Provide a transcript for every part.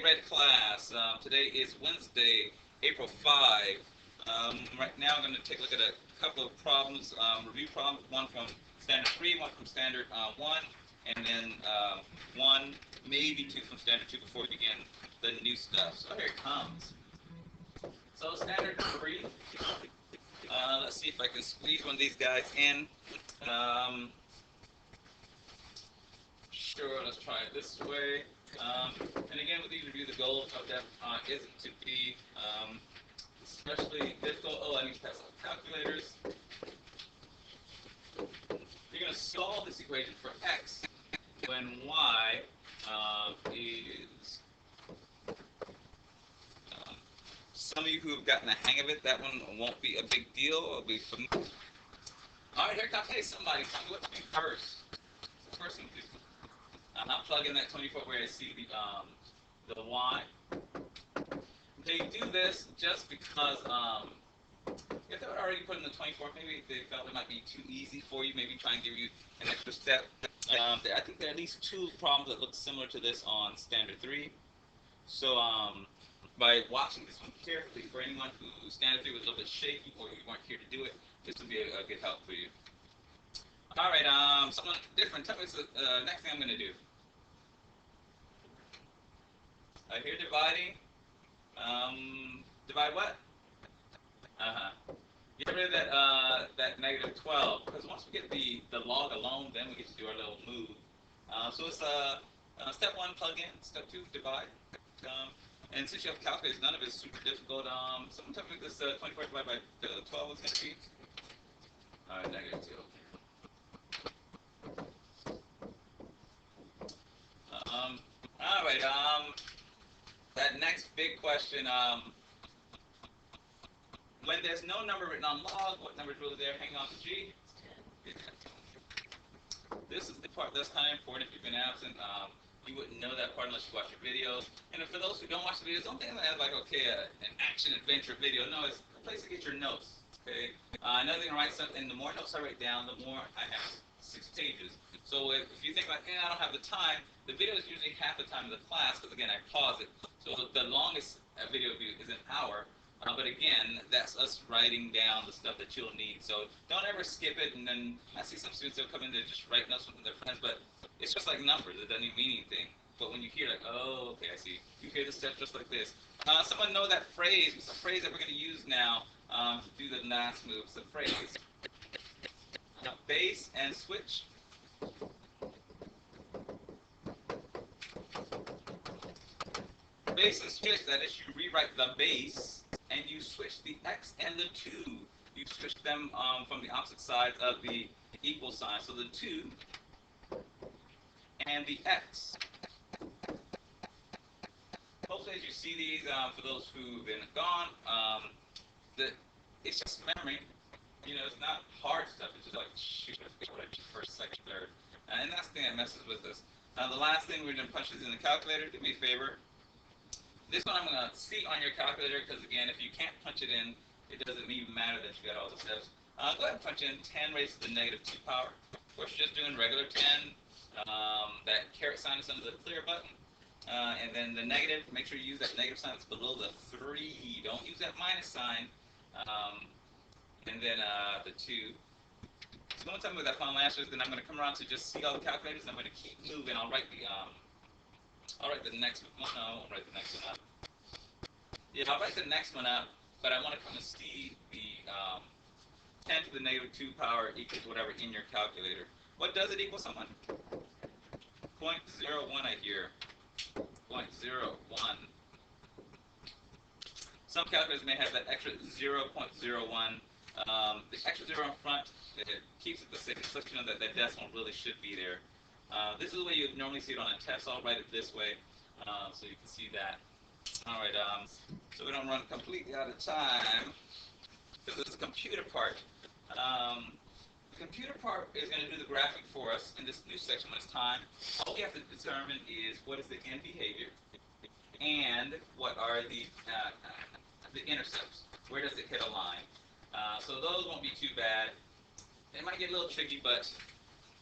Red class. Today is Wednesday, April 5. Right now I'm going to take a look at a couple of problems, review problems, one from Standard 3, one from Standard 1, and then one, maybe two from Standard 2 before we begin the new stuff. So here it comes. So Standard 3, let's see if I can squeeze one of these guys in. Sure, let's try it this way. And again, with these reviews, the goal of them isn't to be especially difficult. Oh, I need to pass out calculators. You're going to solve this equation for x when y is... some of you who have gotten the hang of it, that one won't be a big deal. It'll be familiar. All right, here comes. Hey, somebody, tell me what to do first. What's the first thing to do? I'll plug in that 24 where I see the y. They do this just because if they were already put in the 24, maybe they felt it might be too easy for you, maybe try and give you an extra step. I think there are at least two problems that look similar to this on Standard 3. So by watching this one carefully, for anyone who Standard 3 was a little bit shaky or you weren't here to do it, this would be a good help for you. All right, someone different. Tell me what's the next thing I'm going to do. I hear dividing. Divide what? Get rid of that negative 12, because once we get the log alone, then we get to do our little move. So it's step 1, plug in. Step 2, divide. And since you have calculators, none of it is super difficult. Someone tell me what this 24 divided by 12 is going to be. All right, negative 2. All right, that next big question, when there's no number written on log, what number is really there? Hang on to G. This is the part that's kind of important. If you've been absent, you wouldn't know that part unless you watch your videos. And for those who don't watch the videos, don't think of that as like, okay, an action-adventure video. No, it's a place to get your notes, okay? Another thing to write something, the more notes I write down, the more I have 6 pages. So if you think like, I don't have the time, the video is usually half the time of the class, because again, I pause it. So the longest video view is an hour, but again, that's us writing down the stuff that you'll need. So don't ever skip it, and then I see some students that come in to just write notes with their friends, but it's just like numbers, it doesn't even mean anything. But when you hear like, oh, okay, I see, you hear the steps just like this. Someone know that phrase, it's a phrase that we're going to use now to do the last move. It's a phrase, base and switch. Base and switch, that is, you rewrite the base and you switch the x and the 2. You switch them from the opposite sides of the equal sign. So the 2 and the x. Hopefully as you see these, for those who've been gone, it's just memory. You know, it's not hard stuff. It's just like, shoot, what I do first, second, third. And that's the thing that messes with us. The last thing we're going to punch is in the calculator. Do me a favor. This one I'm going to see on your calculator, because again, if you can't punch it in, it doesn't even matter that you got all the steps. Go ahead and punch in 10 raised to the negative 2 power. Of course, you're just doing regular 10. That caret sign is under the clear button. And then the negative, make sure you use that negative sign that's below the 3. Don't use that minus sign. And then the 2. So don't tell me what that final answer is, then I'm going to come around to just see all the calculators, and I'm going to keep moving. I'll write the next one. No, I won't write the next one up. Yeah, I'll write the next one up, but I want to come and see the 10 to the negative 2 power equals whatever in your calculator. What does it equal, someone? 0.01, I hear. 0.01. Some calculators may have that extra 0.01. The extra 0 in front, it keeps it the same. So you know that that decimal really should be there. This is the way you would normally see it on a test. So I'll write it this way so you can see that. All right, so we don't run completely out of time. This is the computer part. The computer part is going to do the graphic for us in this new section when it's time. All we have to determine is what is the end behavior and what are the intercepts. Where does it hit a line? So those won't be too bad. It might get a little tricky, but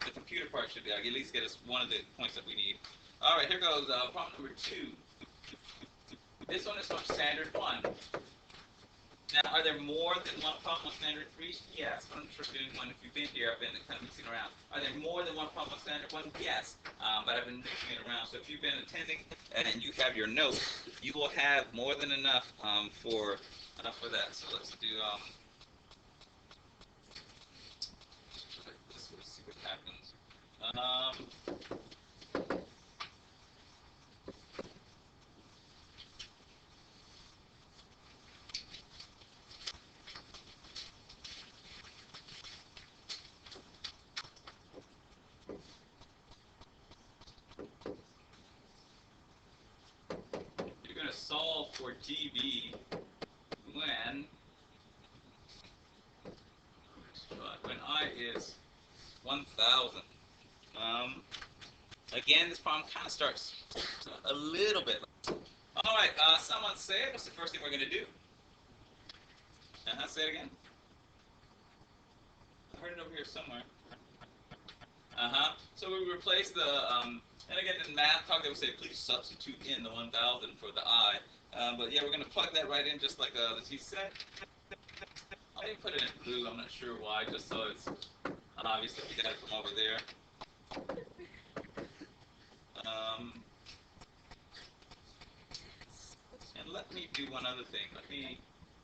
the computer part should at least get us one of the points that we need. All right, here goes problem number 2. this one, standard 1. Now, are there more than one problem with standard 3? Yes. I'm for student 1, if you've been here, I've been kind of mixing around. Are there more than one problem with standard 1? Yes. But I've been mixing it around. So if you've been attending and you have your notes, you will have more than enough for that. So let's do this. We'll see what happens. You're going to solve for dB when I is 1,000. Again, this problem kind of starts a little bit. All right, someone say it. What's the first thing we're going to do? Say it again. I heard it over here somewhere. So we replace the, and again, in math talk, they would say, please substitute in the 1,000 for the I. But yeah, we're going to plug that right in just like the T said. I didn't put it in blue. I'm not sure why, just so it's obvious that we got it from over there. And let me do one other thing. Let me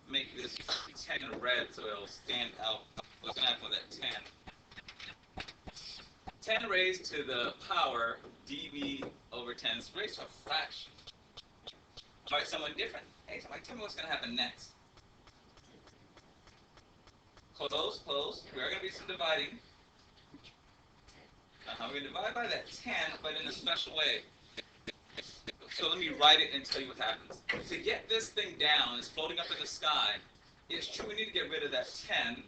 make this 10 in red so it'll stand out. What's going to happen with that 10? 10 raised to the power dB over 10 is raised to a fraction. All right, someone different. Hey, somebody tell me what's going to happen next. Close, close. We're going to do some dividing. We're going to divide by that 10, but in a special way. So let me write it and tell you what happens. To get this thing down, it's floating up in the sky. It's true we need to get rid of that 10.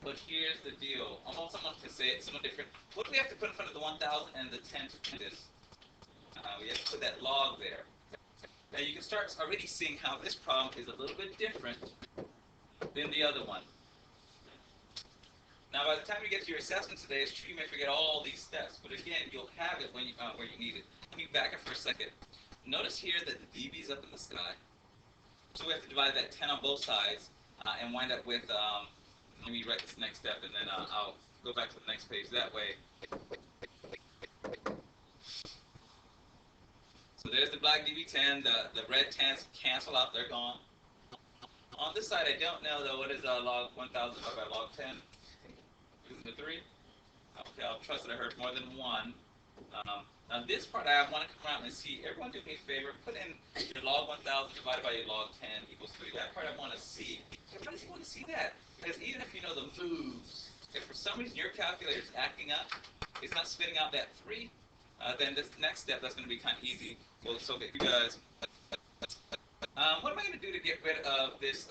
But here's the deal. I want someone to say it somewhat different. What do we have to put in front of the 1,000 and the 10 to do this? We have to put that log there. Now you can start already seeing how this problem is a little bit different than the other one. Now, by the time you get to your assessment today, it's true you may forget all these steps, but again, you'll have it when you, where you need it. Let me back up for a second. Notice here that the dB is up in the sky, so we have to divide that 10 on both sides and wind up with, let me write this next step, and then I'll go back to the next page that way. So there's the black dB10, the red 10s cancel out, they're gone. On this side, I don't know, though, what is log 1,000 divided by log 10? Is it 3? Okay, I'll trust that I heard more than 1. Now this part I want to come around and see. Everyone do me a favor. Put in your log 1,000 divided by your log 10 equals 3. That part I want to see. Why does he want to see that? Because even if you know the moves, if for some reason your calculator is acting up, it's not spitting out that 3, then this next step, that's going to be kind of easy. Well, so that you guys, what am I going to do to get rid of this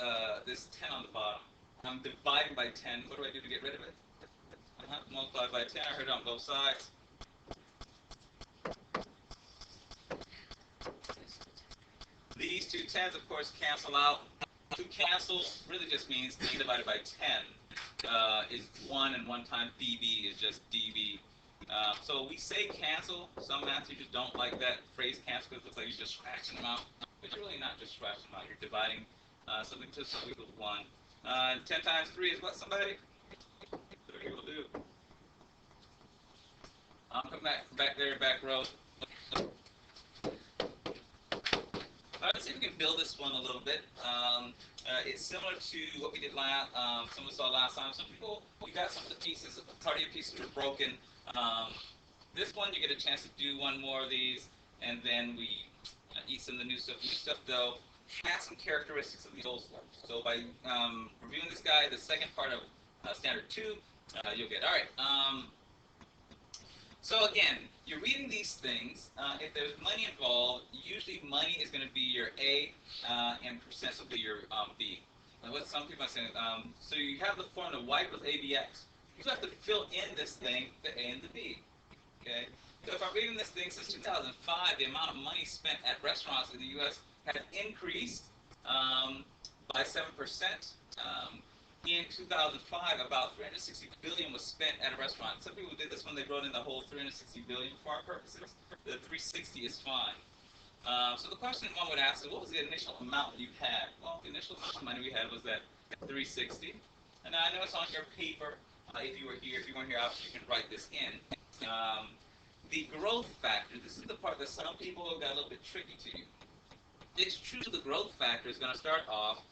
this 10 on the bottom? I'm dividing by 10. What do I do to get rid of it? Multiplied by 10. I heard it on both sides. These two 10s, of course, cancel out. 2 cancels really just means 10 divided by 10 is 1, and 1 times dB is just dB. So we say cancel. Some math teachers don't like that phrase cancel because it looks like you're just scratching them out. But you're really not just scratching them out. You're dividing something to something equals 1. 10 times 3 is what, somebody? 30 will do. I'll come back there, back row. All right, let's see if we can build this one a little bit. It's similar to what we did last, some of us saw last time. Some people, you got some of the pieces, part of your pieces were broken. This one, you get a chance to do one more of these, and then we eat some of the new stuff. New stuff, though, has some characteristics of the old stuff. So by reviewing this guy, the second part of standard 2, you'll get. All right. So again, you're reading these things. If there's money involved, usually money is going to be your A, and percents will be your B. And what some people are saying, so you have the formula Y plus ABX. You have to fill in this thing, the A and the B. Okay. So if I'm reading this thing since 2005, the amount of money spent at restaurants in the U.S. has increased by 7%. In 2005, about $360 billion was spent at a restaurant. Some people did this when they wrote in the whole $360 billion for our purposes. The 360 is fine. So the question one would ask is, what was the initial amount you had? Well, the initial amount of money we had was that 360. And now I know it's on your paper. If you were here, if you weren't here, obviously you can write this in. The growth factor, this is the part that some people got a little bit tricky to you. It's true the growth factor is going to start off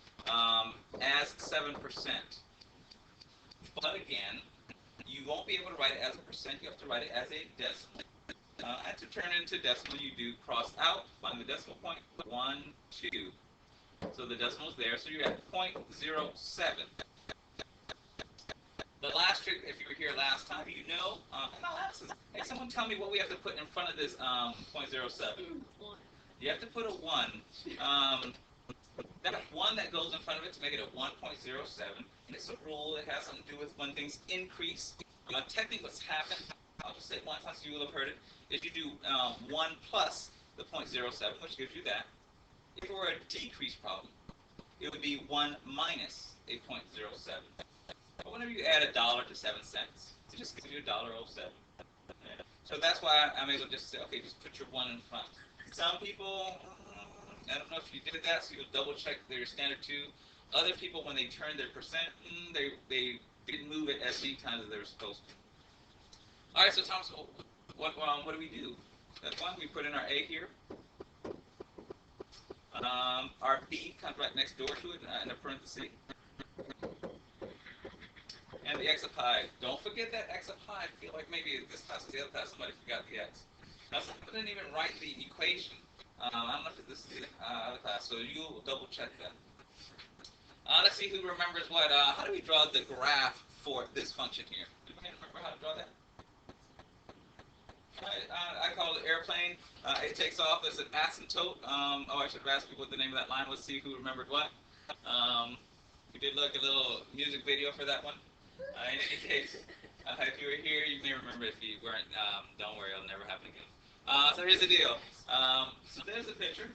as 7%. But again, you won't be able to write it as a percent. You have to write it as a decimal. And to turn it into decimal, you do cross out, find the decimal point, 1, 2. So the decimal's there, so you're at 0.07. The last trick, if you were here last time, you know, and I'll ask this, hey, someone tell me what we have to put in front of this 0.07. You have to put a 1. That 1 that goes in front of it to make it a 1.07, and it's a rule. It has something to do with when things increase. Technically what's happened, I'll just say it once, you will have heard it, is you do 1 plus the 0.07, which gives you that. If it were a decrease problem, it would be 1 minus a 0.07. But whenever you add $1 to 7 cents, it just gives you $1.07. So that's why I'm able to just say, okay, just put your 1 in front. Some people, I don't know if you did that, so you'll double check their standard 2. Other people, when they turn their percent, they didn't move it as many times as they were supposed to. All right, so Thomas, what do we do? That's 1, we put in our A here. Our B comes right next door to it in a parenthesis. And the x of pi. Don't forget that x of pi. I feel like maybe this class or the other class somebody forgot the x. Now, some people didn't even write the equation. I don't know if this is the other class, so you'll double check that. Let's see who remembers what. How do we draw the graph for this function here? Do you remember how to draw that? I call it airplane. It takes off as an asymptote. I should have asked people what the name of that line was. See who remembered what. We did look a little music video for that one. In any case, if you were here, you may remember. If you weren't, don't worry, it'll never happen again. So here's the deal. So there's the picture.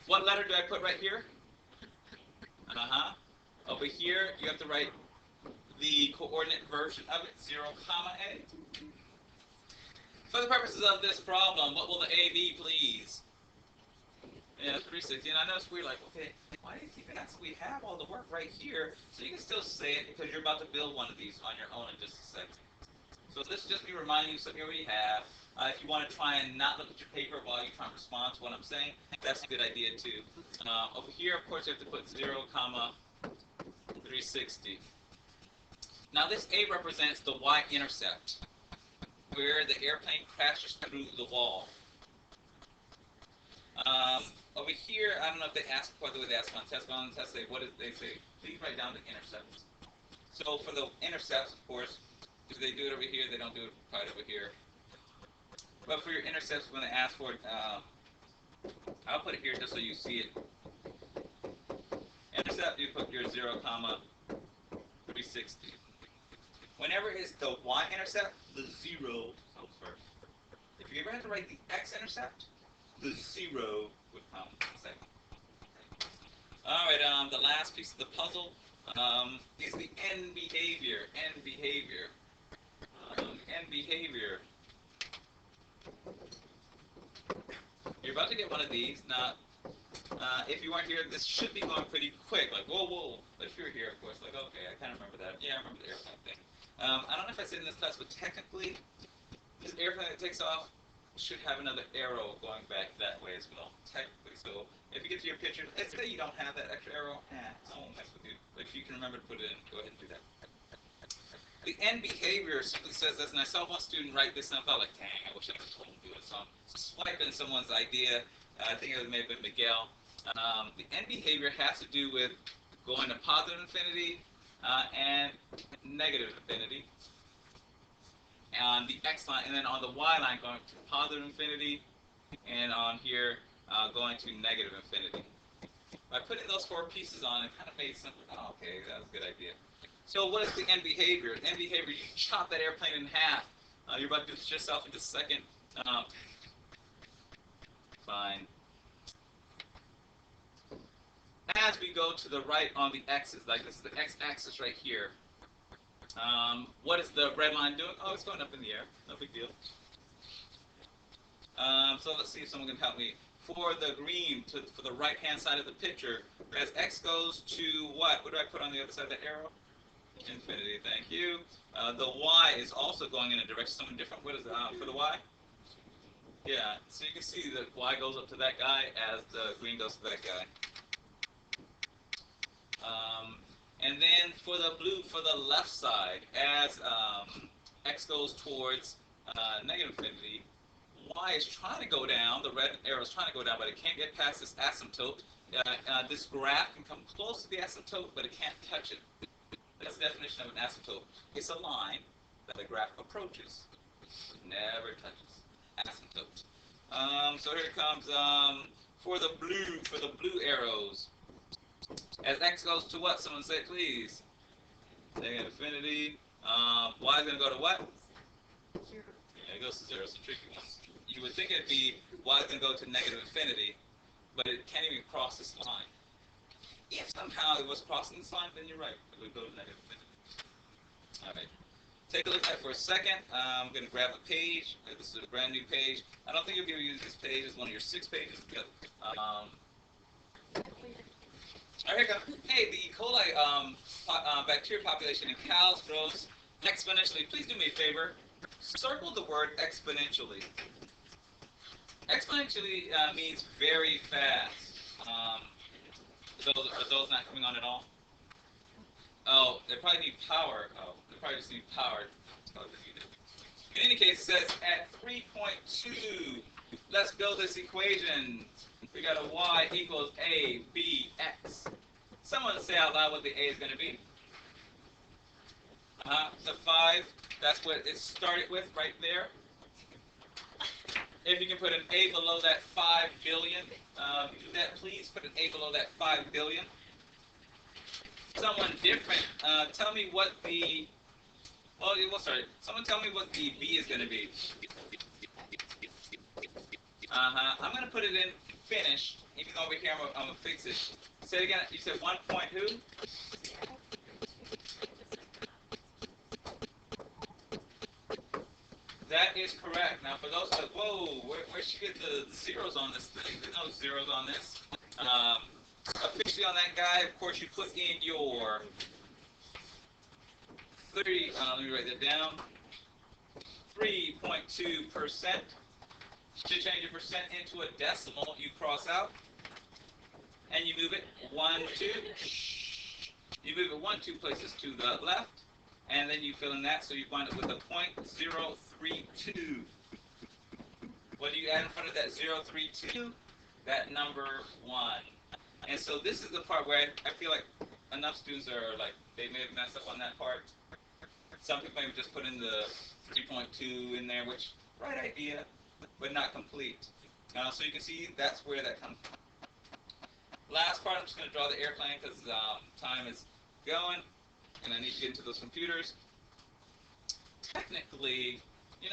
What letter do I put right here? Over here, you have to write the coordinate version of it, 0, A. For the purposes of this problem, what will the A be, please? Yeah, 360. And I know it's weird, like, okay, why do you keep it out? So we have all the work right here, so you can still say it because you're about to build one of these on your own in just a second. So this just be reminding you something you already have. If you want to try and not look at your paper while you try and respond to what I'm saying, that's a good idea too. Over here, of course, you have to put 0, 360. Now this A represents the Y-intercept, where the airplane crashes through the wall. Over here, I don't know if they ask quite the way they ask on test. But on the test, they say, please write down the intercepts. So for the intercepts, of course, if they do it over here, they don't do it right over here. But for your intercepts, when they ask for it, I'll put it here just so you see it. Intercept, you put your 0, 360. Whenever it's the Y-intercept, the 0 comes first. If you ever have to write the X-intercept, the 0 would come second. All right, the last piece of the puzzle is the end behavior. End behavior. End behavior. You're about to get one of these. Now, if you weren't here, this should be going pretty quick. Like, whoa, whoa. But if you're here, of course, like, okay, I kind of remember that. Yeah, I remember the airplane thing. I don't know if I said in this class, but technically, this airplane that takes off should have another arrow going back that way as well, technically. So if you get to your picture, let's say you don't have that extra arrow, I won't mess with you. But if you can remember to put it in, go ahead and do that. The end behavior simply says this, and I saw one student write this, and I thought, like, dang, I wish I could do it. So I'm swiping someone's idea. I think it may have been Miguel. The end behavior has to do with going to positive infinity and negative infinity on the X line, and then on the Y line going to positive infinity, and on here going to negative infinity. By putting those 4 pieces on, it kind of made something. Oh, okay, that was a good idea. So what is the end behavior? The end behavior, you chop that airplane in half. You're about to do this yourself in just a second. Fine. As we go to the right on the X's, like this is the X-axis right here. What is the red line doing? Oh, it's going up in the air. No big deal. So let's see if someone can help me. For the green, for the right-hand side of the picture, as x goes to what? What do I put on the other side of the arrow? Infinity, thank you. The y is also going in a direction somewhat different. What is it for the y? Yeah, so you can see that y goes up to that guy as the green goes to that guy. And then for the blue, for the left side, as x goes towards negative infinity, y is trying to go down, the red arrow is trying to go down, but it can't get past this asymptote. This graph can come close to the asymptote, but it can't touch it. That's the definition of an asymptote. It's a line that the graph approaches, never touches. Asymptote. So here it comes. For the blue arrows, as x goes to what? Someone say it, please. Negative infinity. Y is going to go to what? 0. Yeah, it goes to 0. It's a tricky one. You would think it'd be y is going to go to negative infinity, but it can't even cross this line. If somehow it was crossing this line, then you're right. It would go to negative infinity. All right. Take a look at it for a second. I'm going to grab a page. This is a brand new page. I don't think you'll be able to use this page as one of your 6 pages. Here we go. Hey, the E. coli bacteria population in cows grows exponentially. Please do me a favor. Circle the word exponentially. Exponentially means very fast. Are those not coming on at all? Oh, they probably need power. Oh, they probably just need power. In any case, it says at 3.2, let's build this equation. We got a y equals a b x. Someone say out loud what the a is going to be. The 5, that's what it started with right there. If you can put an a below that 5 billion, do that please. Put an a below that 5 billion. Someone different, tell me what the, someone tell me what the b is going to be. I'm going to put it in finished. Even over here, I'm going to fix it. Say it again. You said 1 point who? That is correct. Now, for those that, whoa, where should you get the zeros on this thing? There's no zeros on this. Officially on that guy, of course, you put in your 30, let me write that down, 3.2%. To change your percent into a decimal, you cross out, and you move it 1, 2. You move it 1, 2 places to the left, and then you fill in that, so you wind up with a 0.032. What do you add in front of that 0.032? That number 1. And so this is the part where I feel like enough students are like, they may have messed up on that part. Some people maybe just put in the 3.2 in there, which, right idea, but not complete. So you can see that's where that comes from. Last part, I'm just going to draw the airplane because time is going, and I need to get into those computers. Technically,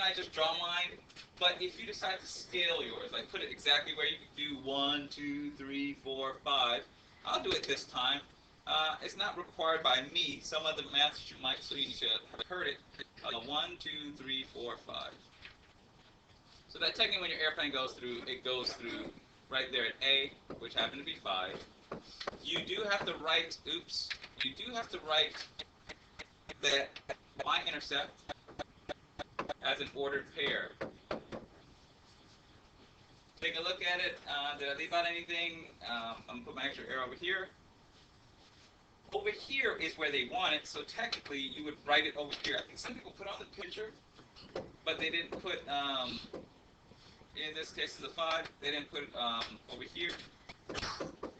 I just draw mine, but if you decide to scale yours, like put it exactly where you can do 1, 2, 3, 4, 5, I'll do it this time. It's not required by me. Some other math you might, so you should have heard it. 1, 2, 3, 4, 5. So that technically when your airplane goes through, it goes through right there at A, which happened to be 5. You do have to write, that Y-intercept as an ordered pair. Take a look at it. Did I leave out anything? I'm going to put my extra arrow over here. Over here is where they want it, so technically you would write it over here. I think some people put on the picture, but they didn't put, in this case it's a 5, they didn't put it over here.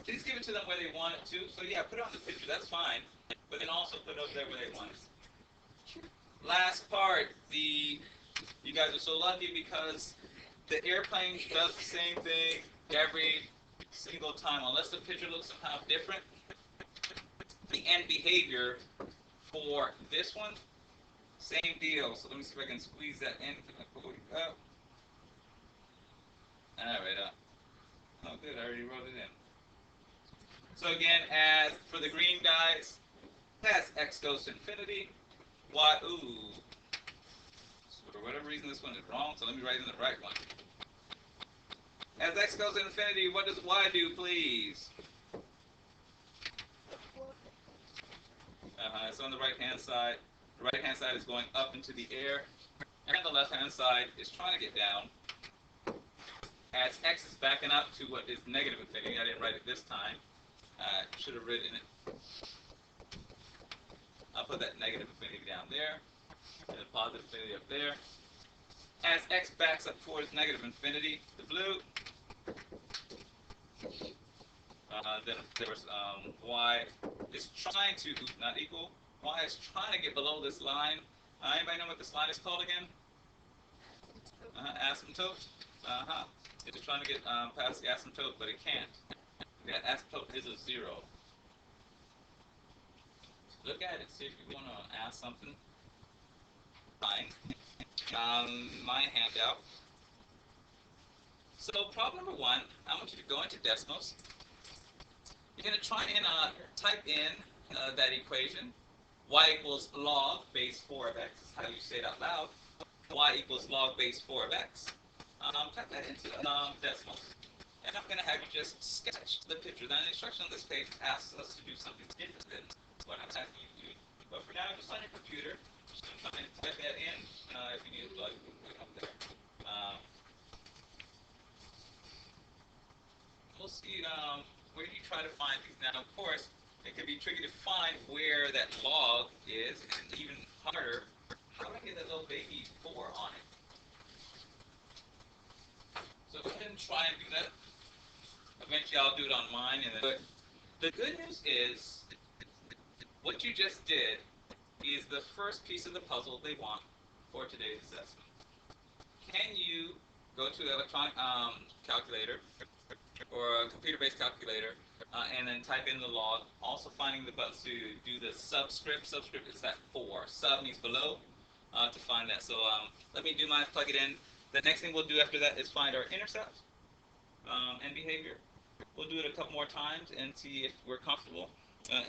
Please give it to them where they want it to. So yeah, put it on the picture, that's fine. But then also put it over there where they want it. Last part, you guys are so lucky because the airplane does the same thing every single time, unless the picture looks somehow different. The end behavior for this one, same deal. So let me see if I can squeeze that in. Alright, oh good, I already wrote it in. So again, as for the green guys, as x goes to infinity, y, ooh, for whatever reason this one is wrong, so let me write in the right one. As x goes to infinity, what does y do, please? It's on the right-hand side. The right-hand side is going up into the air, and the left-hand side is trying to get down. As x is backing up to what is negative infinity, I didn't write it this time. Should have written it. I'll put that negative infinity down there, and a positive infinity up there. As x backs up towards negative infinity, the blue, then of course y is trying to, not equal, y is trying to get below this line. Anybody know what this line is called again? Asymptote. It's trying to get past the asymptote, but it can't. That asymptote is a 0. Look at it, see if you want to ask something. Fine. My handout. So problem number 1, I want you to go into decimals. You're going to try and type in that equation. Y equals log base 4 of x. How you say it out loud. Y equals log base 4 of x. Type that into decimals. And I'm going to have you just sketch the picture. Now, the instruction on this page asks us to do something different than what I'm asking you to do. But for now, just on your computer, just type that in. If you need to plug it up there. We'll see where you try to find these. Now, of course, it can be tricky to find where that log is, and even harder, how do I get that little baby 4 on it? So go ahead and try and do that. Eventually, I'll do it on mine. But the good news is, what you just did is the first piece of the puzzle they want for today's assessment. Can you go to the electronic calculator or a computer-based calculator and then type in the log, also finding the buttons to do the subscript. Subscript is that 4. Sub means below to find that. So let me do mine, plug it in. The next thing we'll do after that is find our intercepts and behavior. We'll do it a couple more times and see if we're comfortable.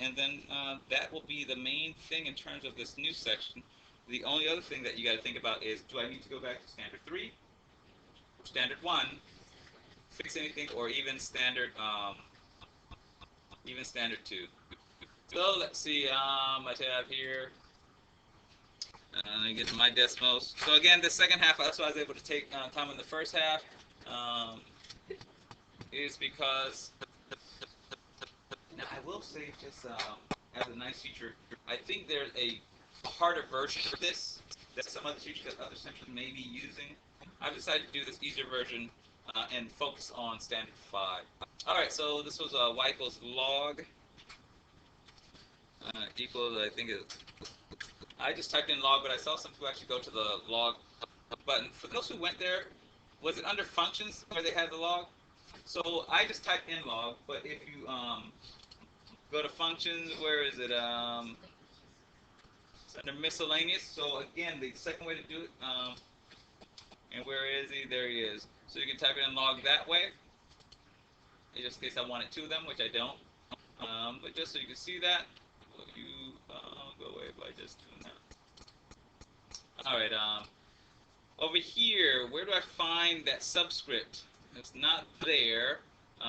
And then that will be the main thing in terms of this new section. The only other thing that you got to think about is, do I need to go back to standard 3, standard 1, fix anything, or even standard 2? So let's see, I have here, get my decimals. So again, the second half, that's why I was able to take time in the first half, is because, now I will say just as a nice feature, I think there's a harder version of this that some other teachers at other centers may be using. I've decided to do this easier version and focus on standard 5. Alright, so this was y equals log equals, I think I just typed in log, but I saw some people actually go to the log button. For those who went there, was it under functions where they had the log? So I just typed in log, but if you go to functions, where is it? It's under miscellaneous. So again, the second way to do it, and where is he? There he is. So you can type it in log that way. Just in case I wanted 2 of them, which I don't. But just so you can see that, you go away by just doing that. All right. Over here, where do I find that subscript? It's not there.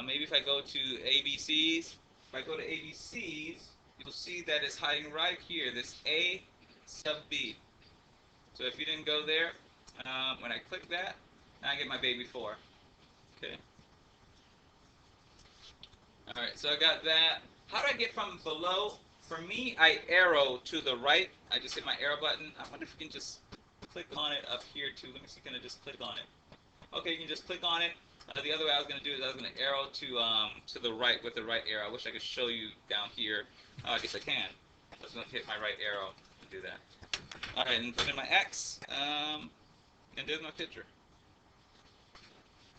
Maybe if I go to ABCs. If I go to ABCs, you'll see that it's hiding right here. This A sub B. So if you didn't go there, when I click that, now I get my baby 4. Okay. All right. So I got that. How do I get from below? For me, I arrow to the right. I just hit my arrow button. I wonder if you can just click on it up here too. Let me see. Can I just click on it? Okay, you can just click on it. The other way I was going to do is I was going to arrow to the right with the right arrow. I wish I could show you down here. I guess I can. I was going to hit my right arrow to do that. All right, and put in my X, and there's my picture.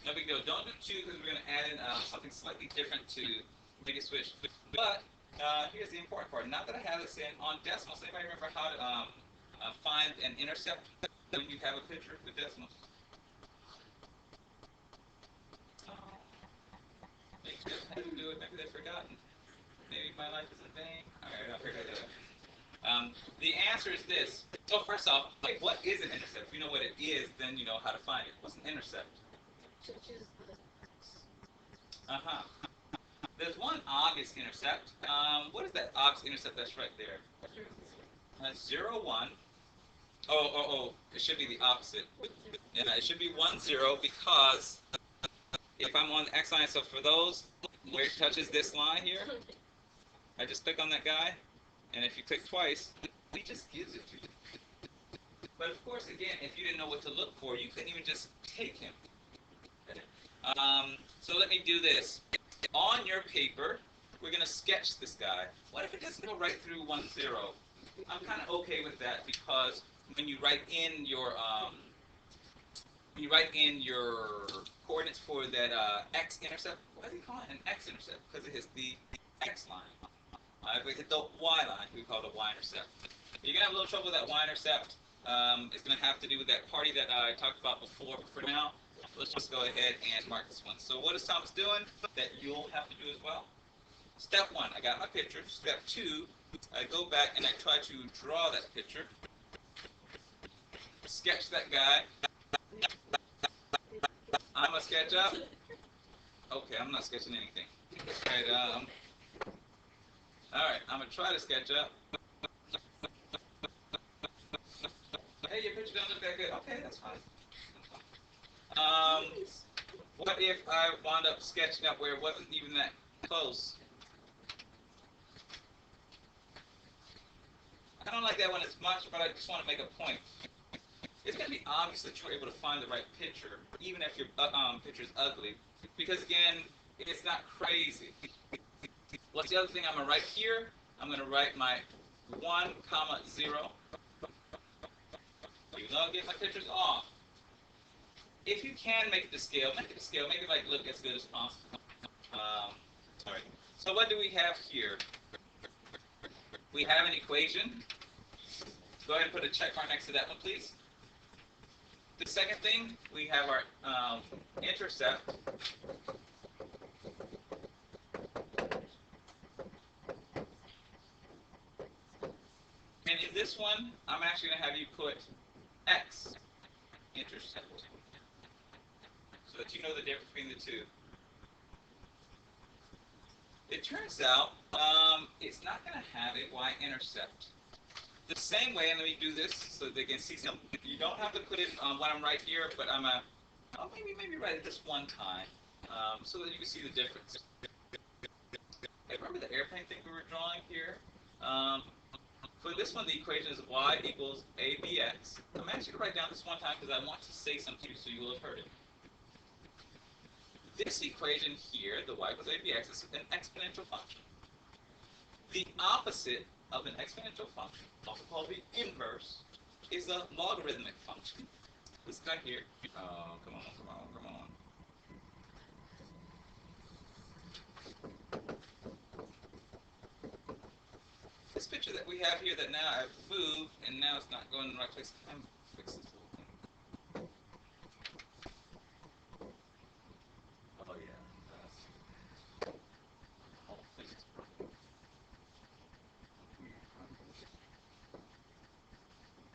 No big deal. Don't do 2 because we're going to add in something slightly different to make it switch. But here's the important part. Now that I have this in on decimals, anybody remember how to find an intercept when you have a picture with decimals? Maybe they do it. Maybe they've forgotten. Maybe my life is in vain. All right, I'll figure it out. The answer is this. So first off, what is an intercept? If you know what it is, then you know how to find it. What's an intercept? Uh-huh. There's one obvious intercept. What is that obvious intercept that's right there? 0, 1. Oh. It should be the opposite. Yeah, it should be 1, 0 because if I'm on the X line, so for those where it touches this line here, I just click on that guy, and if you click twice, he just gives it to you. But of course, again, if you didn't know what to look for, you couldn't even just take him. So let me do this. On your paper, we're going to sketch this guy. What if it doesn't go right through 1, 0? I'm kind of okay with that because when you write in your coordinates for that x-intercept, why do you call it an x-intercept? Because it hits the x line. If we hit the y line, we call it a y-intercept. You're going to have a little trouble with that y-intercept. It's going to have to do with that party that I talked about before, but for now, let's just go ahead and mark this one. So what is Thomas doing that you'll have to do as well? Step 1, I got my picture. Step 2, I go back and I try to draw that picture. Sketch that guy. I'm going to sketch up. Okay, I'm not sketching anything. Alright, I'm going to try to sketch up. Hey, your picture doesn't look that good. Okay, that's fine. What if I wound up sketching up where it wasn't even that close? I don't like that one as much, but I just want to make a point. It's going to be obvious that you're able to find the right picture, even if your picture is ugly, because again, it's not crazy. What's the other thing I'm going to write here? I'm going to write my 1, 0. Even though I get my pictures off. If you can make it to scale, make it to scale. Make it like look as good as possible. Sorry. So what do we have here? We have an equation. Go ahead and put a check mark next to that one, please. The second thing, we have our intercept. And in this one, I'm actually going to have you put x-intercept, so that you know the difference between the two. It turns out it's not going to have a y-intercept. The same way, and let me do this so they can see some. You don't have to put it when I'm right here, but I'm maybe write it this one time so that you can see the difference. Hey, remember the airplane thing we were drawing here? For this one, the equation is y equals abx. I'm actually going to write down this one time because I want to say something so you will have heard it. This equation here, the y equals abx, is an exponential function. The opposite of an exponential function, also called the inverse, is a logarithmic function. This guy here. Oh, come on. This picture that we have here that now I've moved and now it's not going in the right place. I'm fix this little thing. Oh yeah.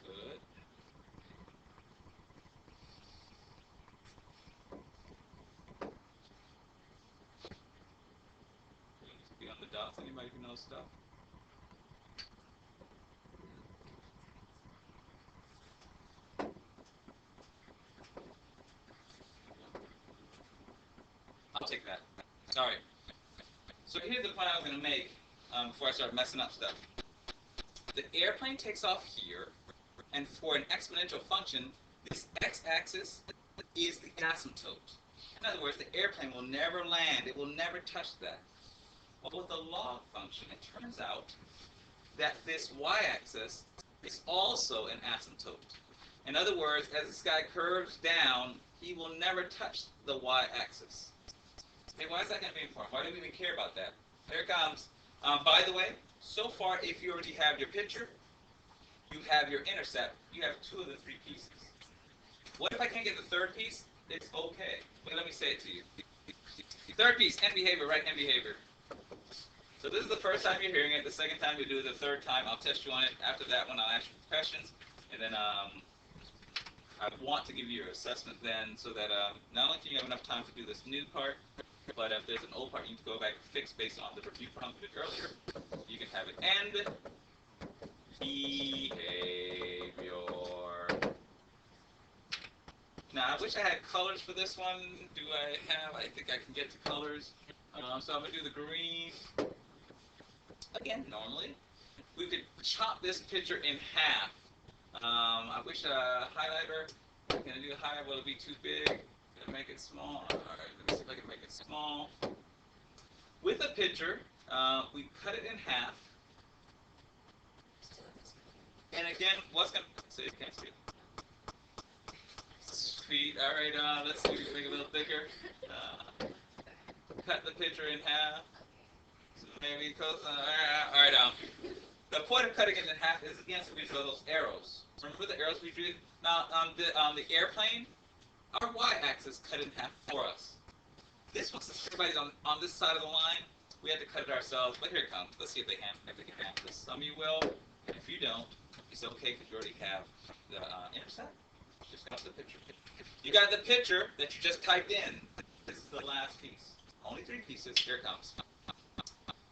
Good. Be on the dots. Anybody who knows stuff? I'll take that. All right. So here's the point I was going to make before I start messing up stuff. The airplane takes off here, and for an exponential function, this x-axis is the asymptote. In other words, the airplane will never land. It will never touch that. Well, with the log function, it turns out that this y-axis is also an asymptote. In other words, as this guy curves down, he will never touch the y-axis. Hey, why is that going to be important? Why do we even care about that? There it comes. By the way, so far, if you already have your picture, you have your intercept, you have 2 of the 3 pieces. What if I can't get the third piece? It's okay. But let me say it to you. Third piece, end behavior, right end behavior. So this is the first time you're hearing it. The second time you do it. The third time, I'll test you on it. After that one, I'll ask you questions. And then I want to give you your assessment then so that not only can you have enough time to do this new part, But if there's an old part you need to go back and fix based on the review prompt we did earlier, you can have it. And behavior. Now, I wish I had colors for this one. Do I have? I think I can get to colors. So I'm going to do the green. Again, normally, we could chop this picture in half. I wish a highlighter. Can I do a highlight? Will it be too big? Can I make it small? All right, let me see if I can make it small. With a picture, we cut it in half. And again, what's going to... So you can't see it. Sweet. All right, let's see if we can make it a little thicker. Cut the picture in half. So maybe close. All right. The point of cutting it in half is again so we draw those arrows. Remember the arrows we drew? Now on the airplane, our y-axis cut in half for us. This one, since everybody's on this side of the line, we had to cut it ourselves. But here it comes. Let's see if they can handle this. Some of you will. If you don't, it's okay because you already have the intercept. Just got the picture. You got the picture that you just typed in. This is the last piece. Only 3 pieces. Here it comes.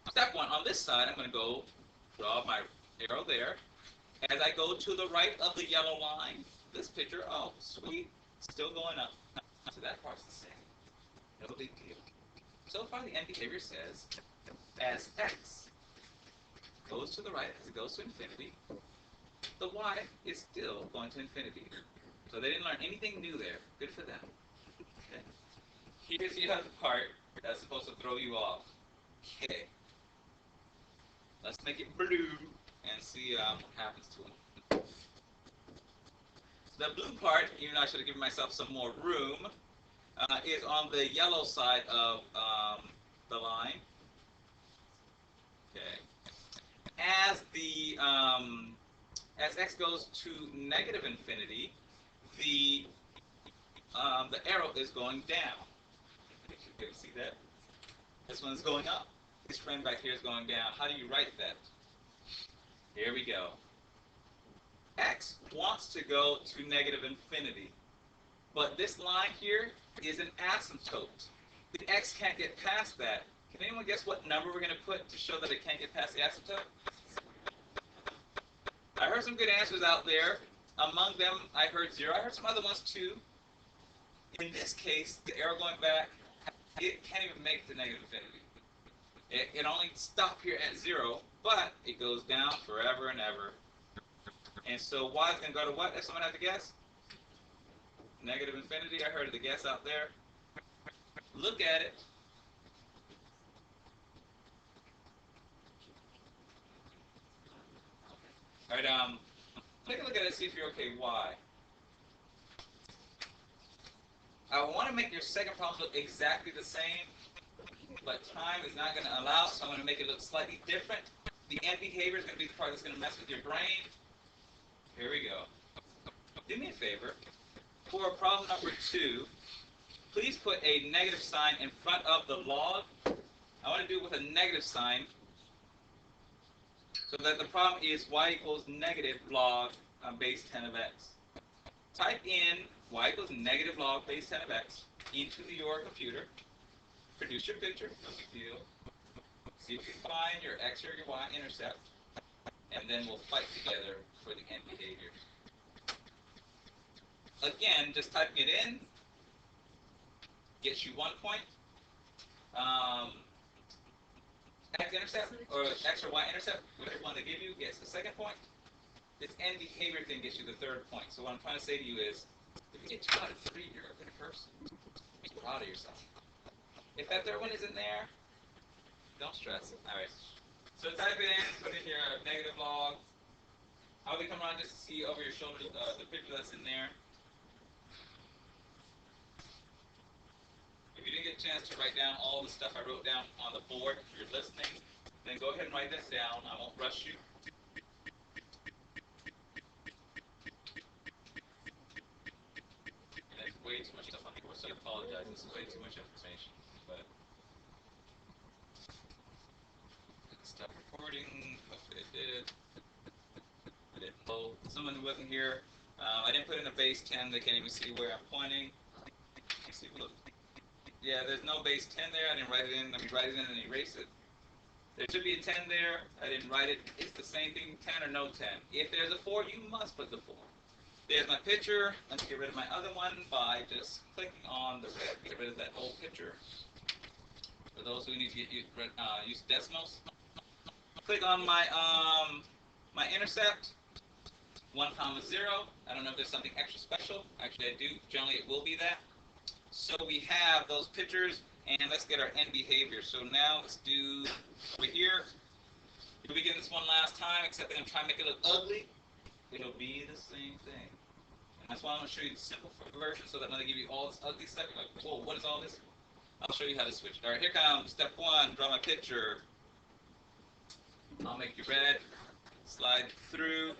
Step 1. On this side, I'm going to go draw my arrow there. As I go to the right of the yellow line, this picture, oh, sweet, still going up. So that part's the same. No big deal. So far, the end behavior says, as x goes to the right, as it goes to infinity, the y is still going to infinity. So they didn't learn anything new there. Good for them. Okay. Here's the other part that's supposed to throw you off. Okay. Let's make it blue and see what happens to them. The blue part, even though I should have given myself some more room, is on the yellow side of the line. Okay. As x goes to negative infinity, the arrow is going down. You can see that? This one's going up. This friend back here is going down. How do you write that? Here we go. X wants to go to negative infinity. But this line here is an asymptote. The x can't get past that. Can anyone guess what number we're going to put to show that it can't get past the asymptote? I heard some good answers out there. Among them, I heard 0. I heard some other ones too. In this case, the arrow going back, it can't even make the negative infinity. It only stops here at 0, but it goes down forever and ever. And so y is going to go to what? Does someone have to guess? Negative infinity. I heard the guess out there. Look at it. All right, take a look at it, see if you're okay. Y. I want to make your second problem look exactly the same, but time is not going to allow, so I'm going to make it look slightly different. The end behavior is going to be the part that's going to mess with your brain. Here we go. Do me a favor. For problem number 2, please put a negative sign in front of the log. I want to do it with a negative sign so that the problem is y equals negative log base 10 of x. Type in y equals negative log base 10 of x into your computer. Produce your picture, no big deal. See if you can find your x or your y-intercept, and then we'll fight together for the end behavior. Again, just typing it in gets you 1 point. X-intercept, or x or y-intercept, whatever one they give you, gets the 2nd point. This end behavior thing gets you the 3rd point. So what I'm trying to say to you is, if you get 2 out of 3, you're a good person. Be proud of yourself. If that 3rd one isn't there, don't stress. All right. So type it in, put in your negative log. I'll be coming around just to see over your shoulder the picture that's in there. If you didn't get a chance to write down all the stuff I wrote down on the board, if you're listening, then go ahead and write this down. I won't rush you. And that's way too much stuff on people, so I apologize. This is way too much information. But stop recording. Hopefully it did. So someone who wasn't here, I didn't put in a base 10. They can't even see where I'm pointing. Let's see, look. Yeah, there's no base 10 there. I didn't write it in. Let me write it in and erase it. There should be a 10 there. I didn't write it. It's the same thing, 10 or no 10. If there's a 4, you must put the 4. There's my picture. Let me get rid of my other one by just clicking on the red. Get rid of that old picture. For those who need to use decimals, click on my my intercept 1, 0. I don't know if there's something extra special. Actually, I do. Generally, it will be that. So we have those pictures, and let's get our end behavior. So now let's do over here. We'll begin this one last time, except I'm trying to make it look ugly. It'll be the same thing. And that's why I'm going to show you the simple version, so that when I give you all this ugly stuff, you're like, whoa, what is all this? I'll show you how to switch. All right, here comes step 1. Draw my picture. I'll make you red. Slide through.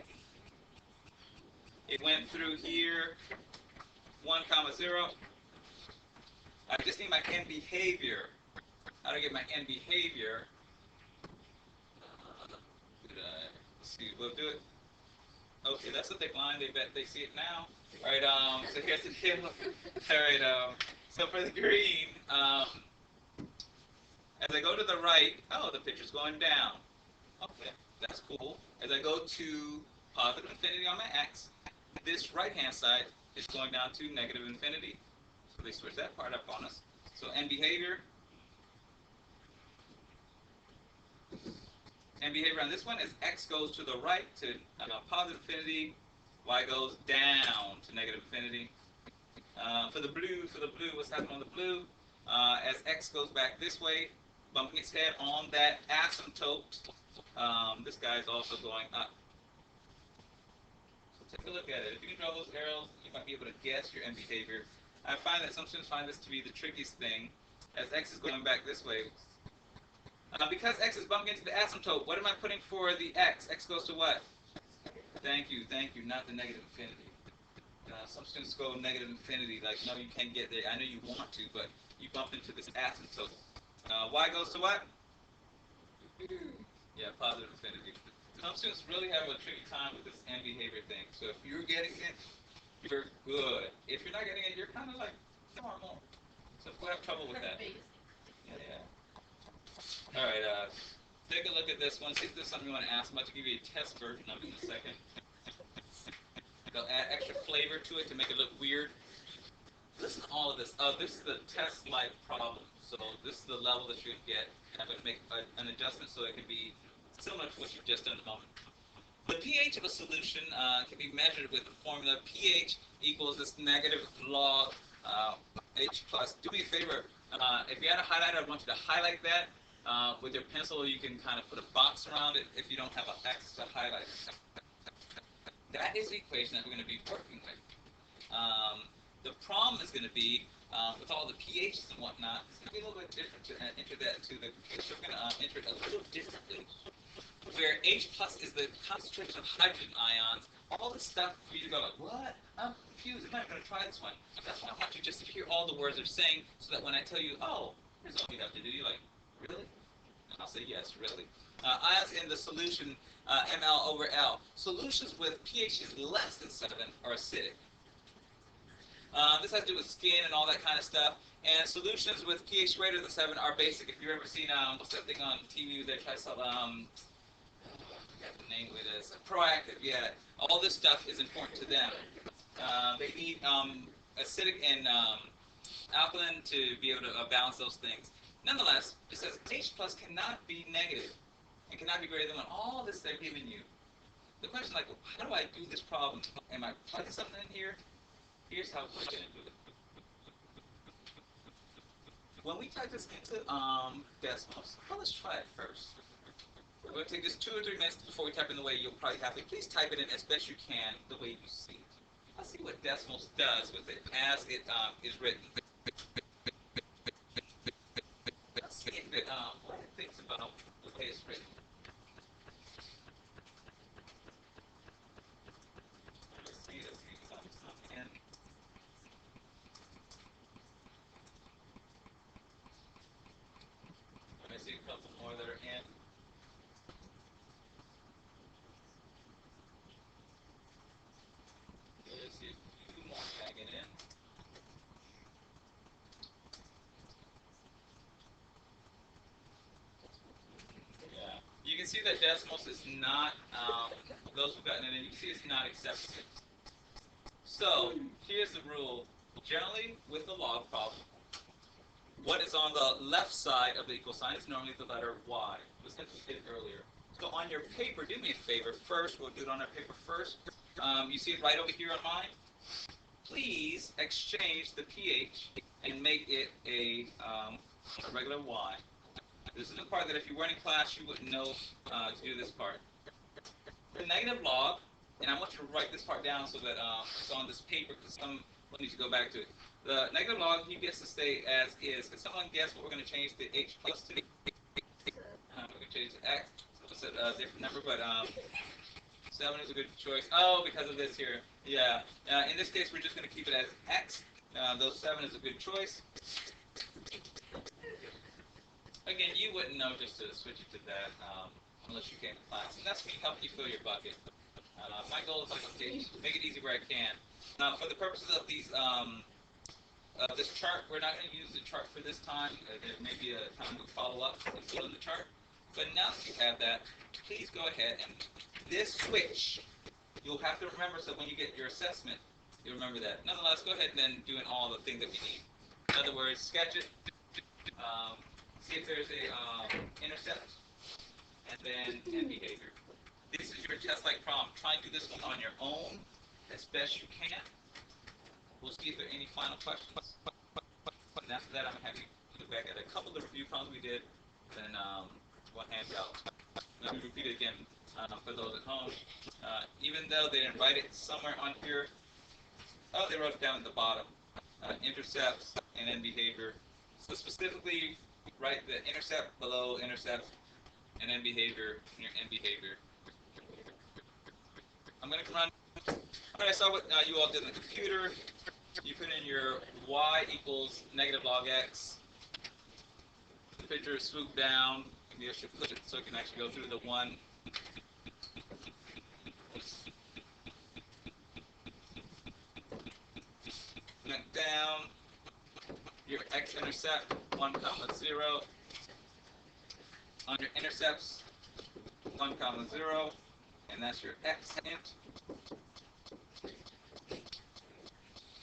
It went through here. 1, 0. I just need my end behavior. How do I get my end behavior? Let's see, we'll do it. Okay, that's a thick line. They bet they see it now. All right. So here's the deal. All right. So for the green, as I go to the right, oh, the picture's going down. Okay, that's cool. As I go to positive infinity on my x, this right-hand side is going down to negative infinity. So they switch that part up on us. So end behavior. End behavior on this one is x goes to the right to positive infinity, y goes down to negative infinity. For the blue, what's happening on the blue? As x goes back this way, bumping its head on that asymptote, this guy's also going up. So take a look at it. If you can draw those arrows, you might be able to guess your end behavior. I find that some students find this to be the trickiest thing. As x is going back this way, because x is bumping into the asymptote, what am I putting for the x? X goes to what? Thank you, not the negative infinity. Some students go negative infinity, like, no, you can't get there. I know you want to, but you bump into this asymptote. Y goes to what? Yeah, positive infinity. Some students really have a tricky time with this end behavior thing. So if you're getting it, you're good. If you're not getting it, you're kind of like normal. So we'll have trouble with that. Yeah. All right. Take a look at this one. See if there's something you want to ask. I'm about to give you a test version of it in a second. They'll add extra flavor to it to make it look weird. Listen to all of this. This is the test-like problem. So this is the level that you get. I'm going to make an adjustment so it can be similar to what you've just done in a moment. The pH of a solution can be measured with the formula pH equals this negative log H plus. Do me a favor. If you had a highlighter, I want you to highlight that. With your pencil, you can kind of put a box around it if you don't have access to highlighter. That is the equation that we're going to be working with. The problem is going to be, with all the pHs and whatnot, it's going to be a little bit different to enter that into the computer. So we're going to enter it a little differently. Where H plus is the concentration of hydrogen ions, all this stuff for you to go like, what? I'm confused. I'm not going to try this one. That's why I want you just to hear all the words they're saying, so that when I tell you, oh, here's what you have to do, you're like, really? And I'll say, yes, really. Ions in the solution, ml over L. Solutions with pHs less than 7 are acidic. This has to do with skin and all that kind of stuff. And solutions with pH greater than 7 are basic. If you've ever seen what's that thing on TV they try to sell, I forgot the name of it is proactive. Yeah, all this stuff is important to them. They need acidic and alkaline to be able to balance those things. Nonetheless, it says H plus cannot be negative and cannot be greater than 1. All this they're giving you. The question is like, well, how do I do this problem? Am I plugging something in here? Here's how we're going to do it. When we type this into decimals, well, let's try it first. We're going to take just 2 or 3 minutes before we type in the way you'll probably have to. Please type it in as best you can the way you see it. Let's see what decimals does with it as it is written. Let's see if it, what it thinks about the way it's written. Let's see something in. Let me see a couple more that are in. Let's see a few more tagging in. see that decimals is not, those who've gotten it in, you see it's not accepted. So, here's the rule. Generally, with the log problem, what is on the left side of the equal sign is normally the letter Y. This is what we did earlier. So on your paper, do me a favor. First, we'll do it on our paper first. You see it right over here on mine? Please exchange the PH and make it a regular Y. This is the part that if you weren't in class, you wouldn't know to do this part. The negative log, and I want you to write this part down so that it's on this paper because some will need to go back to it. The negative log, he gets to stay as is. Can someone guess what we're going to change the H plus to? We're going to change the X. So it's a different number, but 7 is a good choice. Oh, because of this here. Yeah. In this case, we're just going to keep it as X. Though 7 is a good choice. Again, you wouldn't know just to switch it to that unless you came to class. And that's me helping you fill your bucket. My goal is to make it easy where I can. For the purposes of these this chart, we're not going to use the chart for this time. There may be a time we follow up and fill in the chart. But now that you have that, please go ahead and this switch, you'll have to remember so when you get your assessment, you remember that. Nonetheless, go ahead and then do all the things that we need. In other words, sketch it, see if there's a intercept, and then behavior. This is your test-like problem. Try and do this one on your own as best you can. We'll see if there are any final questions. And after that, I'm going to have you look back at a couple of the review problems we did, then we'll hand you out. Let me repeat it again for those at home. Even though they didn't write it somewhere on here, they wrote it down at the bottom. Intercepts and then behavior. So specifically, write the intercept below intercept and then behavior near end behavior. I'm going to come around. I saw what you all did in the computer. You put in your y equals negative log x. The picture is swooped down. You should flip it so it can actually go through the 1. Then down. Your x-intercept 1, 0. On your intercepts 1, 0. And that's your x-int.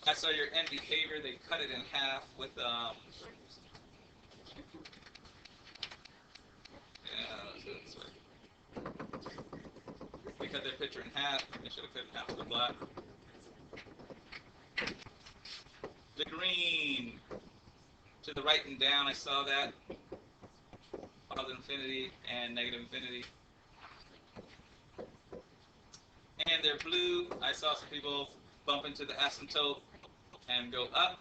I saw your end behavior. They cut it in half with we cut their picture in half. They should have cut it in half with the black. The green to the right and down. I saw that. Positive infinity and negative infinity. And they're blue. I saw some people bump into the asymptote and go up.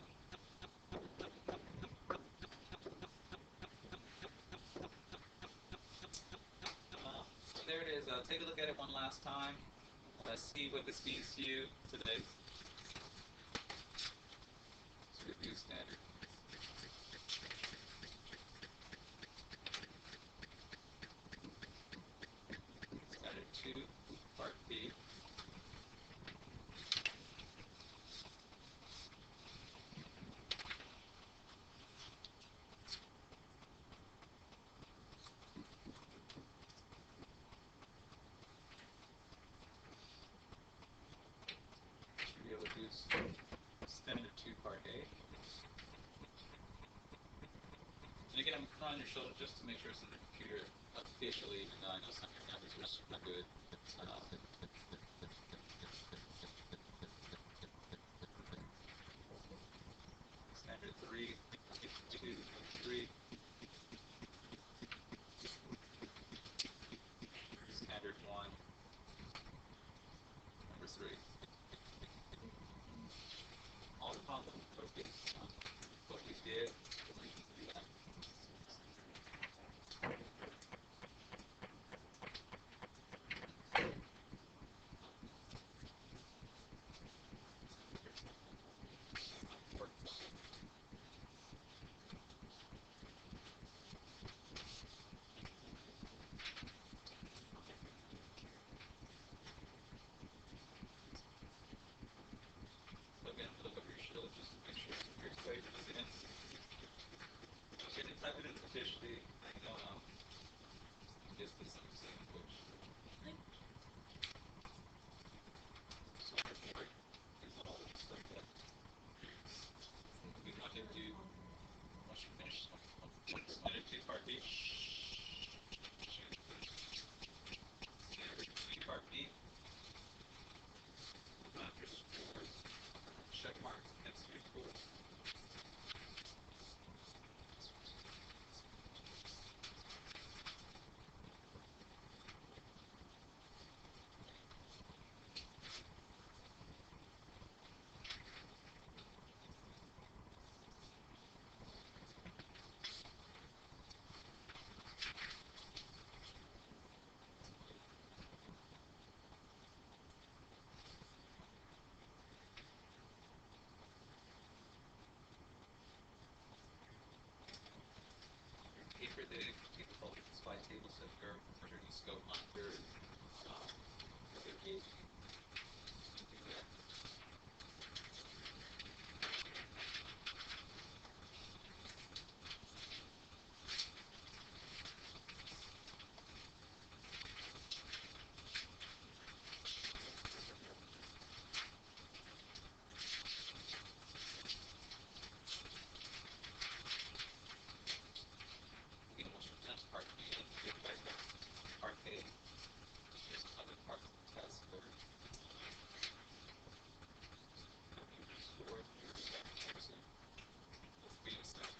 There it is. Take a look at it one last time. Let's see what this means to you today. Let's review standard. Standard 2, part B. Standard 2, part A. And again, I'm putting on your shoulder just to make sure it's in the computer officially, even though I know some of your numbers are super good. Standard 3, 2, 3. Standard 1, number 3. All the problems focus on what we did. So if you're measuring the scope on third gauge, you can do that. You can also test part B and get back to part A. There's other parts of the test where you score your accuracy. The speed stuff.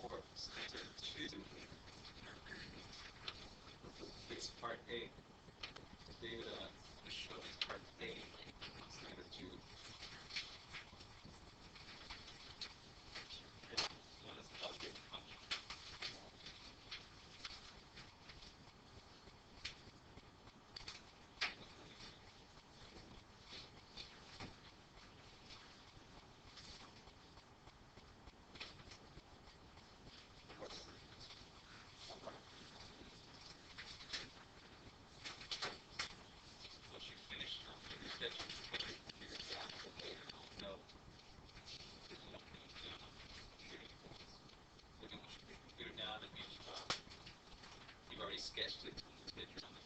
For standard 2, it's part A. The data shows part A on standard 2. What is the update function? Once you finish your schedule, you got the data. No, you don't put it down on the computer. When you put your computer down, that means you've already sketched it. You did it on the